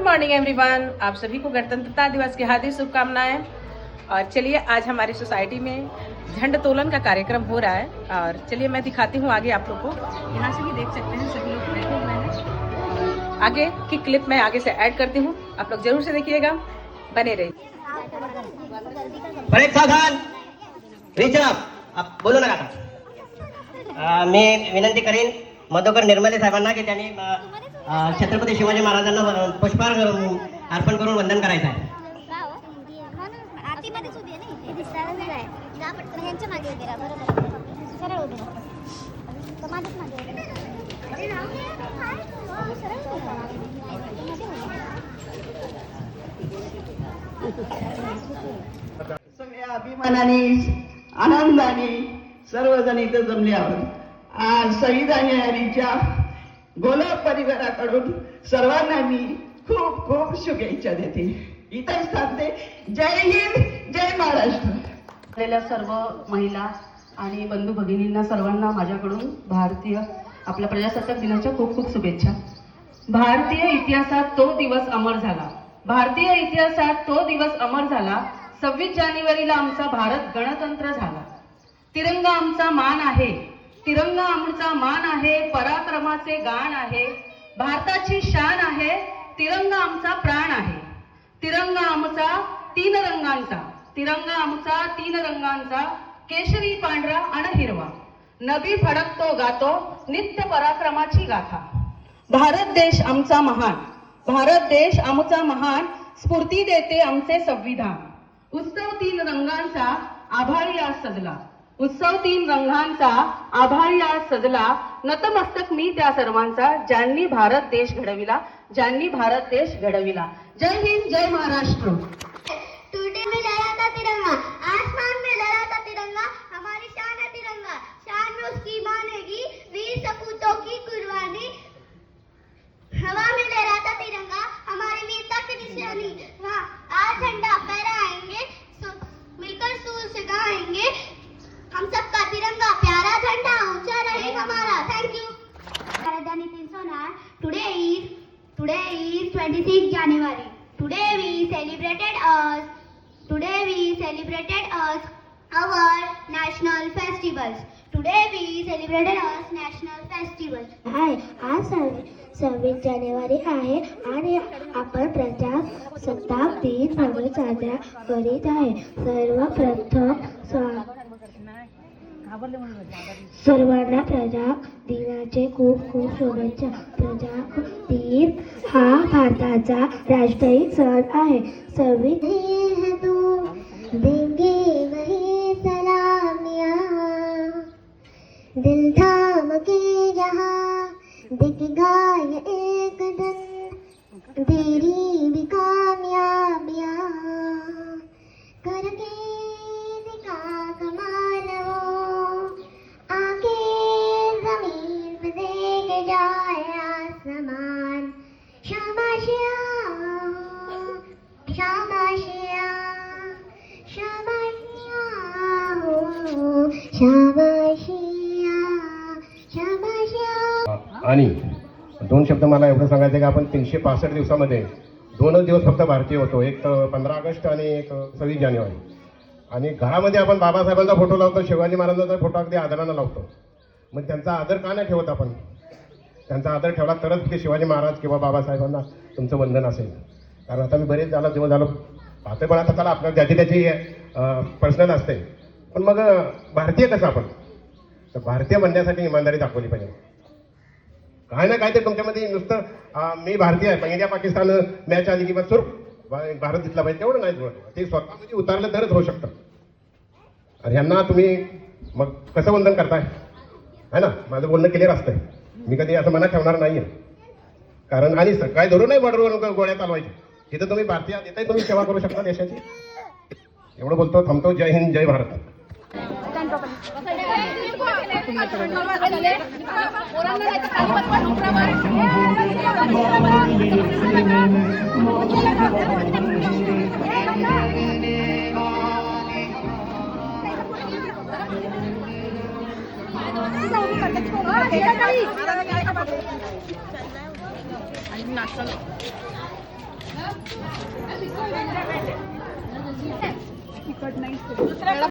Morning everyone, आप सभी को गणतंत्रता दिवस की हार्दिक शुभकामनाएं। और चलिए आज हमारी सोसाइटी में झंडा तोलन का कार्यक्रम हो रहा है और चलिए मैं दिखाती हूँ आगे आप लोग को। यहाँ से भी देख सकते हैं सभी लोग बैठे हुए हैं। आगे की क्लिप मैं आगे से ऐड करती हूँ, आप लोग जरूर से देखिएगा, बने रहिए। बोलू नका आता। मी विनंती करीन मधुकर निर्मले साहेबांना की त्यांनी छत्रपती शिवाजी महाराजांना पुष्पहार अर्पण करून वंदन करायचं आहे। सगळ्या अभिमानाने आनंदाने सर्वजण इथे जमले आहोत। आज शहीद यारीच्या गोला परिवाराकडून सर्वांना मी खूप खूप शुभेच्छा देते। इथेच थांबते। जय हिंद, जय महाराष्ट्र। सर्व महिला आणि बंधू भगिनींना सर्वांना माझ्याकडून भारतीय आपल्या प्रजासत्ताक दिनाच्या खूप खूप शुभेच्छा। भारतीय इतिहासात तो दिवस अमर झाला, भारतीय इतिहासात तो दिवस अमर झाला। 26 जानेवारीला आमचा भारत गणतंत्र झाला। तिरंगा आमचा मान आहे, तिरंगा आमचा मान आहे, पराक्रमाचे गाण आहे, भारताची शान आहे, तिरंगा आमचा प्राण आहे। तिरंगा आमचा तीन रंगांचा, तिरंगा आमचा तीन रंगांचा, केशरी, पांढरा आणि हिरवा। नभी फडकतो गातो नित्य पराक्रमाची गाथा। भारत देश आमचा महान, भारत देश आमचा महान, स्फूर्ती देते आमचे संविधान। उत्सव तीन रंगांचा आभाळी आज सजला, उत्सव तीन रंगांचा आभाळी आज सजला। नतमस्तक मी त्या सर्वांचा ज्यांनी भारत देश घडविला, ज्यांनी भारत देश घडविला। जय हिंद, जय महाराष्ट्र। टुडे में लहराता तिरंगा, आसमान में लहराता तिरंगा, हमारी शान है तिरंगा, शान में उसकी मानेगी वीर सपूतों की कुर्बानी। हवा में लहराता तिरंगा, हमारी वीरता की निशानी। वहाँ आज झंडा फहराएंगे, मिलकर सुर से गाएंगे, हम सबका तिरंगा प्यारा, झंडा ऊंचा रहे हमारा। Thank you. राजधानी 309। Today is 26 January. Today we celebrated our national festivals. आज 26 जानेवारी आहे आणि आपण प्रजासत्ताक दिन म्हणून साजरा करीत आहे। सर्वप्रथम सर्वांना प्रजा दिनाचे खूप खूप शुभेच्छा। प्रजा दिन हा भारताचा राष्ट्रीय सण आहे। देंगे वही सलामियां, दिल थाम के जहां दिखेगा ये एक दिन तेरी भी कामयाबियां। करके दिखा कमाल वो, आके जमीन पे देख जाए आसमान। शाबाशिया शाबाशिया शाबाशिया हो, शाबाशिया शाबाशिया। आणि दोन शब्द मला एवढं सांगायचं की आपण 365 दिवसामध्ये 2 दिवस फक्त भारतीय होतो, एक 15 ऑगस्ट आणि एक 26 जानेवारी। आणि घरामध्ये आपण बाबासाहेबांचा फोटो लावतो, शिवाजी महाराजांचा फोटो अगदी आदरानं लावतो। मग त्यांचा आदर का नाही ठेवत आपण? त्यांचा आदर ठेवला तरच ते शिवाजी महाराज किंवा बाबासाहेबांना तुमचं वंदन असेल। कारण आता मी बरेच दिवस झालं पाहतोय, पण आता त्याला आपल्या ज्याची त्याची पर्सनल असते। पण मग भारतीय कसं आपण? तर भारतीय बनण्यासाठी इमानदारी दाखवली पाहिजे। काय ना काय ते तुमच्यामध्ये नुसतं मी भारतीय आहे पण इंडिया पाकिस्तान मॅच आली की मग भारत जिंकला पाहिजे तेवढं नाही जुळत। ते स्वतःमध्ये उतारलं तरच होऊ शकतं। आणि ह्यांना तुम्ही मग कसं वंदन करताय है ना? माझं बोलणं क्लिअर असतंय, मी कधी असं मनात ठेवणार नाहीये। कारण आणि काय धरून नाही बॉर्डरवर गोळ्या चालवायची, तिथं तुम्ही भारतीय तिथे तुम्ही सेवा करू शकता देशाची। एवढं बोलतो, थांबतो। जय हिंद, जय भारत।